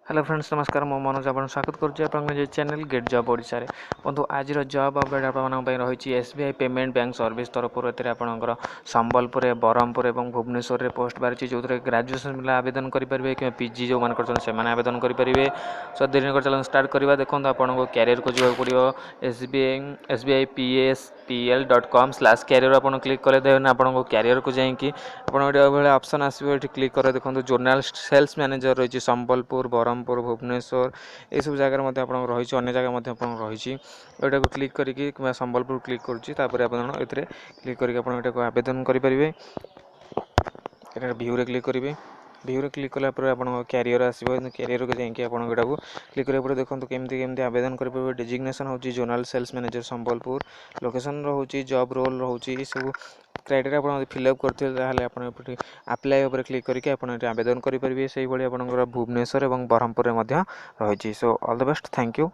Hello friends नमस्कार मो मनोज आप स्वागत करुँचे चैनल गेट जॉब ओडिशा रे बंधु आज जॉब अपडेट आप रही एसबीआई पेमेंट बैंक सर्विस तरफ आपंकर संबलपुर बरहमपुर और भुवनेश्वर में पोस्ट बाहरी जो ग्रेजुएशन मिला आवेदन करेंगे कि पीजी जो मान से आवेदन करेंगे। सो देरी कर चलन स्टार्ट करवा देखो आपको क्यारियर को जो पड़ो SBI PSPL.com/career आप क्लिक कले देन आपको क्यारियर को जाकि ऑप्शन आसो क्लिक कर देखो जोर्नाल सेल्स मैनेजर रही संबलपुर बरहमपुर भुवनेश्वर ये सब जगह रही अन्य जगह रही यहाँ क्लिक करके संबलपुर क्लिक करुँच क्लिक करके आवेदन करेंगे। भ्यू क्लिक करेंगे भ्यू क्लिक कलापर आप क्यारियर आसो क्यारियर को जाकि आपको क्लिक करा देखो केमती आवेदन करेंगे। डेजिग्नेशन होची zonal sales manager Sambalpur location रोचे जॉब रोल रोचे सब क्राइटेरिया आप फिलअप करते अप्लाई उपर क्लिक करके आवेदन करेंगे। से भाई आप भुवनेश्वर और बरहमपुर में रही। So all the best thank you.